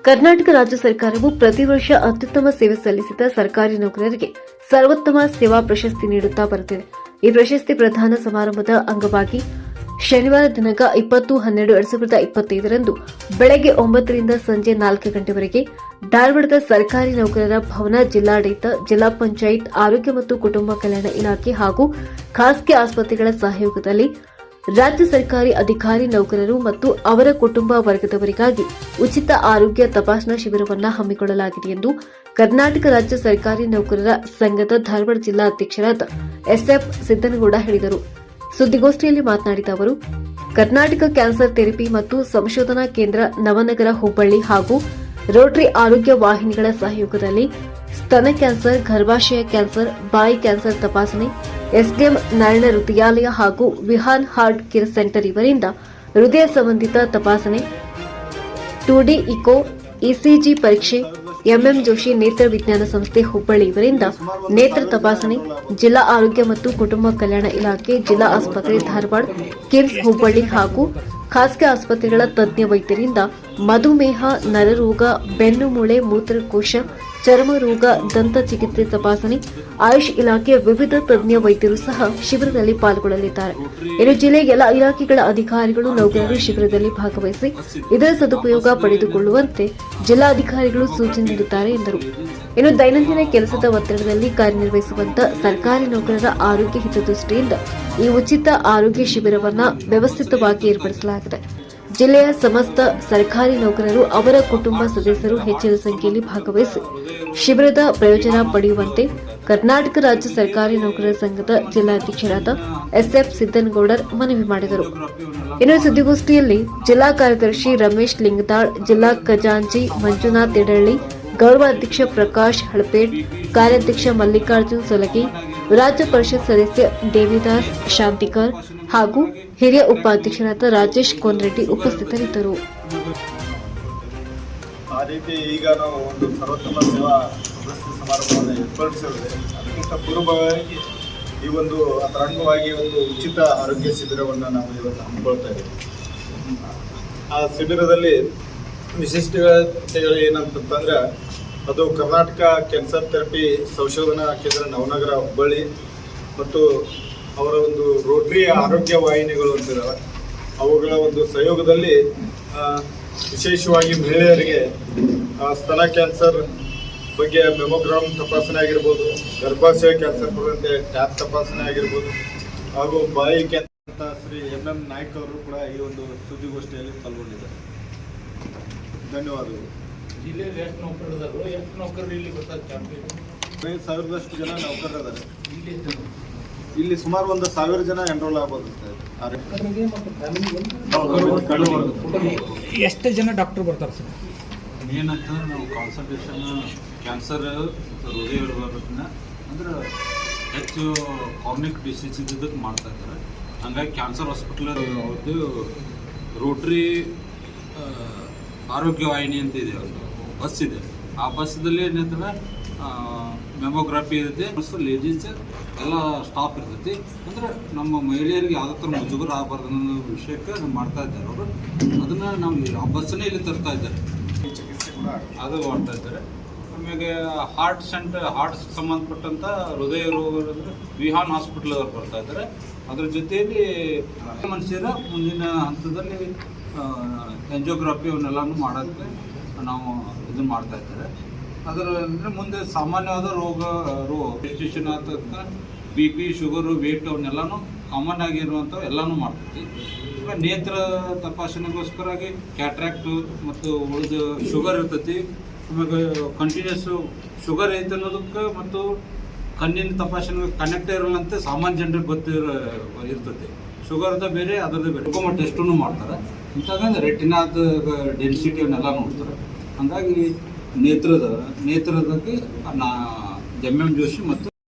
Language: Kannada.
ಕರ್ನಾಟಕ ರಾಜ್ಯ ಸರ್ಕಾರವು ಪ್ರತಿ ವರ್ಷ ಅತ್ಯುತ್ತಮ ಸೇವೆ ಸಲ್ಲಿಸಿದ ಸರ್ಕಾರಿ ನೌಕರರಿಗೆ ಸರ್ವೋತ್ತಮ ಸೇವಾ ಪ್ರಶಸ್ತಿ ನೀಡುತ್ತಾ ಬರುತ್ತಿದೆ. ಈ ಪ್ರಶಸ್ತಿ ಪ್ರದಾನ ಸಮಾರಂಭದ ಅಂಗವಾಗಿ ಶನಿವಾರ ದಿನಾಂಕ 20/12/2025 ಬೆಳಗ್ಗೆ 9 ರಿಂದ ಸಂಜೆ 4 ಗಂಟೆವರೆಗೆ ಧಾರವಾಡದ ಸರ್ಕಾರಿ ನೌಕರರ ಭವನ, ಜಿಲ್ಲಾಡಳಿತ, ಜಿಲ್ಲಾ ಪಂಚಾಯತ್, ಆರೋಗ್ಯ ಮತ್ತು ಕುಟುಂಬ ಕಲ್ಯಾಣ ಇಲಾಖೆ ಹಾಗೂ ಖಾಸಗಿ ಆಸ್ಪತ್ರೆಗಳ ಸಹಯೋಗದಲ್ಲಿ ರಾಜ್ಯ ಸರ್ಕಾರಿ ಅಧಿಕಾರಿ ನೌಕರರು ಮತ್ತು ಅವರ ಕುಟುಂಬ ವರ್ಗದವರಿಗಾಗಿ ಉಚಿತ ಆರೋಗ್ಯ ತಪಾಸಣಾ ಶಿಬಿರವನ್ನು ಹಮ್ಮಿಕೊಳ್ಳಲಾಗಿದೆ ಎಂದು ಕರ್ನಾಟಕ ರಾಜ್ಯ ಸರ್ಕಾರಿ ನೌಕರರ ಸಂಘದ ಧಾರವಾಡ ಜಿಲ್ಲಾ ಅಧ್ಯಕ್ಷರಾದ SF ಸಿದ್ದನಗೌಡ ಹೇಳಿದರು. ಸುದ್ದಿಗೋಷ್ಠಿಯಲ್ಲಿ ಮಾತನಾಡಿದ ಅವರು, ಕರ್ನಾಟಕ ಕ್ಯಾನ್ಸರ್ ಥೆರಪಿ ಮತ್ತು ಸಂಶೋಧನಾ ಕೇಂದ್ರ ನವನಗರ ಹುಬ್ಬಳ್ಳಿ ಹಾಗೂ ರೋಟರಿ ಆರೋಗ್ಯ ವಾಹಿನಿಗಳ ಸಹಯೋಗದಲ್ಲಿ ಸ್ತನ ಕ್ಯಾನ್ಸರ್, ಗರ್ಭಾಶಯ ಕ್ಯಾನ್ಸರ್, ಬಾಯಿ ಕ್ಯಾನ್ಸರ್ ತಪಾಸಣೆ, SDM ನಾರಾಯಣ ಹೃದಯಾಲಯ ಹಾಗೂ ವಿಹಾನ್ ಹಾರ್ಟ್ ಕೇರ್ ಸೆಂಟರ್ ಇವರಿಂದ ಹೃದಯ ಸಂಬಂಧಿತ ತಪಾಸಣೆ, 2D ಇಕೋ, ECG ಪರೀಕ್ಷೆ, MM ಜೋಶಿ ನೇತ್ರ ವಿಜ್ಞಾನ ಸಂಸ್ಥೆ ಹುಬ್ಬಳ್ಳಿ ಇವರಿಂದ ನೇತ್ರ ತಪಾಸಣೆ, ಜಿಲ್ಲಾ ಆರೋಗ್ಯ ಮತ್ತು ಕುಟುಂಬ ಕಲ್ಯಾಣ ಇಲಾಖೆ, ಜಿಲ್ಲಾ ಆಸ್ಪತ್ರೆ ಧಾರವಾಡ, ಕಿಮ್ಸ್ ಹುಬ್ಬಳ್ಳಿ ಹಾಗೂ ಖಾಸಗಿ ಆಸ್ಪತ್ರೆಗಳ ತಜ್ಞ ವೈದ್ಯರಿಂದ ಮಧುಮೇಹ, ನರರೋಗ, ಬೆನ್ನು ಮೂಳೆ, ಮೂತ್ರಕೋಶ, ಚರ್ಮ ರೋಗ, ದಂತ ಚಿಕಿತ್ಸೆ ತಪಾಸಣೆ, ಆಯುಷ್ ಇಲಾಖೆಯ ವಿವಿಧ ತಜ್ಞ ವೈದ್ಯರು ಸಹ ಶಿಬಿರದಲ್ಲಿ ಪಾಲ್ಗೊಳ್ಳಲಿದ್ದಾರೆ. ಇನ್ನು ಜಿಲ್ಲೆಯ ಎಲ್ಲ ಇಲಾಖೆಗಳ ಅಧಿಕಾರಿಗಳು, ನೌಕರರು ಶಿಬಿರದಲ್ಲಿ ಭಾಗವಹಿಸಿ ಇದರ ಸದುಪಯೋಗ ಪಡೆದುಕೊಳ್ಳುವಂತೆ ಜಿಲ್ಲಾಧಿಕಾರಿಗಳು ಸೂಚನೆ ನೀಡಿದ್ದಾರೆ ಎಂದರು. ಇನ್ನು ದೈನಂದಿನ ಕೆಲಸದ ಒತ್ತಡದಲ್ಲಿ ಕಾರ್ಯನಿರ್ವಹಿಸುವಂತ ಸರ್ಕಾರಿ ನೌಕರರ ಆರೋಗ್ಯ ಹಿತದೃಷ್ಟಿಯಿಂದ ಈ ಉಚಿತ ಆರೋಗ್ಯ ಶಿಬಿರವನ್ನು ವ್ಯವಸ್ಥಿತವಾಗಿ ಏರ್ಪಡಿಸಲಾಗಿದೆ. ಜಿಲ್ಲೆಯ ಸಮಸ್ತ ಸರ್ಕಾರಿ ನೌಕರರು, ಅವರ ಕುಟುಂಬ ಸದಸ್ಯರು ಹೆಚ್ಚಿನ ಸಂಖ್ಯೆಯಲ್ಲಿ ಭಾಗವಹಿಸಿ ಶಿಬಿರದ ಪ್ರಯೋಜನ ಪಡೆಯುವಂತೆ ಕರ್ನಾಟಕ ರಾಜ್ಯ ಸರ್ಕಾರಿ ನೌಕರರ ಸಂಘದ ಜಿಲ್ಲಾಧ್ಯಕ್ಷರಾದ SF ಸಿದ್ದನಗೌಡರ್ ಮನವಿ ಮಾಡಿದರು. ಇನ್ನು ಸುದ್ದಿಗೋಷ್ಠಿಯಲ್ಲಿ ಜಿಲ್ಲಾ ಕಾರ್ಯದರ್ಶಿ ರಮೇಶ್ ಲಿಂಗದಾಳ್, ಜಿಲ್ಲಾ ಖಜಾಂಚಿ ಮಂಜುನಾಥ್ ಯಡಳ್ಳಿ, ಗೌರವಾಧ್ಯಕ್ಷ ಪ್ರಕಾಶ್ ಹಳಪೇಡ್, ಕಾರ್ಯಾಧ್ಯಕ್ಷ ಮಲ್ಲಿಕಾರ್ಜುನ್ ಸೊಲಗಿ, ರಾಜ್ಯ ಪರಿಷತ್ ಸದಸ್ಯ ದೇವಿದಾಸ್ ಶಾಂತಿಕರ್ ಹಾಗೂ ಹಿರಿಯ ಉಪಾಧ್ಯಕ್ಷರಾದ ರಾಜೇಶ್ ಕೋನ್ರೆಡ್ಡಿ ಉಪಸ್ಥಿತರಿದ್ದರು. ಆ ರೀತಿ ಈಗ ನಾವು ಒಂದು ಸರ್ವೋತ್ತಮ ಸೇವಾ ಪ್ರಶಸ್ತಿ ಸಮಾರಂಭವನ್ನು ಏರ್ಪಡಿಸಿರುತ್ತದೆ. ಅದಕ್ಕಿಂತ ಪೂರ್ವವಾಗಿ ಈ ಒಂದು ಅದರ ಅಂಗವಾಗಿ ಒಂದು ಉಚಿತ ಆರೋಗ್ಯ ಶಿಬಿರವನ್ನು ನಾವು ಇವತ್ತು ಹಮ್ಮಿಕೊಳ್ತಾ ಇದ್ದೀವಿ. ಆ ಶಿಬಿರದಲ್ಲಿ ವಿಶಿಷ್ಟತೆಗಳು ಏನಂತಂದ್ರೆ, ಅದು ಕರ್ನಾಟಕ ಕ್ಯಾನ್ಸರ್ ಥೆರಪಿ ಸಂಶೋಧನಾ ಕೇಂದ್ರ ನವನಗರ ಹುಬ್ಬಳ್ಳಿ ಮತ್ತು ಅವರ ಒಂದು ರೋಟರಿ ಆರೋಗ್ಯ ವಾಹಿನಿಗಳು ಅಂತಿದ್ದಾವೆ, ಅವುಗಳ ಒಂದು ಸಹಯೋಗದಲ್ಲಿ ವಿಶೇಷವಾಗಿ ಮಹಿಳೆಯರಿಗೆ ಸ್ತನ ಕ್ಯಾನ್ಸರ್ ಬಗ್ಗೆ ಮೆಮೊಗ್ರಾಮ್ ತಪಾಸಣೆ ಆಗಿರ್ಬೋದು, ಗರ್ಭಾಶಯ ಕ್ಯಾನ್ಸರ್ ಬರುವಂತೆ ಟ್ಯಾಪ್ ತಪಾಸಣೆ ಆಗಿರ್ಬೋದು ಹಾಗೂ ಬಾಯಿ ಕ್ಯಾನ್ಸರ್ ಅಂತ ಶ್ರೀ MM ನಾಯ್ಕ ಅವರು ಕೂಡ ಈ ಒಂದು ಸುದ್ದಿಗೋಷ್ಠಿಯಲ್ಲಿ ಪಾಲ್ಗೊಂಡಿದ್ದಾರೆ. ಧನ್ಯವಾದಗಳು. ಜಿಲ್ಲೆಯಲ್ಲಿ ಎಷ್ಟು ನೌಕರರು ಇಲ್ಲಿ ಬರ್ತಾರೆ? 1000ದಷ್ಟು ಜನ ನೌಕರರಿದ್ದಾರೆ. ಇಲ್ಲಿ ಸುಮಾರು 1000 ಜನ ಎನ್ರೋಲ್ ಆಗ್ಬೋದು. ಎಷ್ಟು ಜನ ಡಾಕ್ಟರ್ ಬರ್ತಾರೆ ಸರ್? ಏನಂತ ನಾವು ಕಾನ್ಸಂಟ್ರೇಷನ್ ಕ್ಯಾನ್ಸರ್, ಹೃದಯ ರೋಗಗಳನ್ನ ಅಂದ್ರೆ ಹೆಚ್ಚು ಕಾರ್ನಿಕ್ ಡಿಸೀಸ್ ಇದ್ದಕ್ಕೆ ಮಾಡ್ತಾ ಇದ್ದಾರೆ. ಹಂಗಾಗಿ ಕ್ಯಾನ್ಸರ್ ಹಾಸ್ಪಿಟಲ್ ಅವ್ರದ್ದು ರೋಟ್ರಿ ಆರೋಗ್ಯ ವಾಹಿನಿ ಅಂತ ಇದೆ, ಒಂದು ಬಸ್ ಇದೆ. ಆ ಬಸ್ದಲ್ಲಿ ಏನಂತಾರೆ ಮೆಮೊಗ್ರಫಿ ಇರುತ್ತೆ, ಲೇಡೀಸ್ ಎಲ್ಲ ಸ್ಟಾಫ್ ಇರ್ತೈತಿ. ಅಂದರೆ ನಮ್ಮ ಮಹಿಳೆಯರಿಗೆ ಯಾವುದೇ ಥರ ಮುಜುಗರ ಆಗಬಾರ್ದು ಅನ್ನೋ ವಿಷಯಕ್ಕೆ ಮಾಡ್ತಾ ಇದ್ದಾರೆ ಅವರು. ಅದನ್ನು ನಾವು ಆ ಬಸ್ಸನ್ನೇ ಇಲ್ಲಿ ತರ್ತಾ ಇದ್ದಾರೆ, ಅದು ಮಾಡ್ತಾ ಇದ್ದಾರೆ. ಆಮೇಲೆ ಹಾರ್ಟ್ ಸಂಬಂಧಪಟ್ಟಂಥ ಹೃದಯ ರೋಗ ಅಂದರೆ ವಿಹಾನ್ ಹಾಸ್ಪಿಟಲ್ ಅವ್ರು ಬರ್ತಾ ಇದ್ದಾರೆ. ಅದ್ರ ಜೊತೆಯಲ್ಲಿ ಮನುಷ್ಯರ ಮುಂದಿನ ಹಂತದಲ್ಲಿ ಎಂಜಿಯೋಗ್ರಫಿ ಅವನ್ನೆಲ್ಲನೂ ಮಾಡೋಕ್ಕೆ ನಾವು ಇದನ್ನು ಮಾಡ್ತಾ ಇದ್ದಾರೆ. ಅದರ ಅಂದರೆ ಮುಂದೆ ಸಾಮಾನ್ಯವಾದ ರೋಗ ರಿಜಿಸ್ಟ್ರೇಷನ್ ಆಗ್ತಕ್ಕ BP, ಶುಗರು, ವೇಟ್ ಅವನ್ನೆಲ್ಲನೂ ಕಾಮನ್ ಆಗಿರುವಂಥವು ಎಲ್ಲನೂ ಮಾಡ್ತೈತಿ. ಈಗ ನೇತ್ರ ತಪಾಸಣೆಗೋಸ್ಕರಾಗಿ ಕ್ಯಾಟ್ರಾಕ್ಟು ಮತ್ತು ಉಳಿದ ಶುಗರ್ ಇರ್ತೈತಿ. ಆಮೇಲೆ ಕಂಟಿನ್ಯೂಸ್ಸು ಶುಗರ್ ಐತೆ ಅನ್ನೋದಕ್ಕೆ ಮತ್ತು ಕಣ್ಣಿನ ತಪಾಸಣೆ ಕನೆಕ್ಟ್ ಇರೋಲ್ಲಂತೆ ಸಾಮಾನ್ಯ ಜನರಿಗೆ ಇರ್ತೈತಿ. ಶುಗರ್ದ ಬೇರೆ, ಅದರದ್ದು ಬೇರೆ. ಗ್ಲುಕೋಮಾ ಟೆಸ್ಟನ್ನು ಮಾಡ್ತಾರೆ. ಇಂಥದ್ದು ರೆಟಿನಾದ ಡೆನ್ಸಿಟಿ ಅವನ್ನೆಲ್ಲ ನೋಡ್ತಾರೆ. ಹಾಗಾಗಿ ನೇತ್ರದಾಗಿ MM ಜೋಶಿ ಮತ್ತು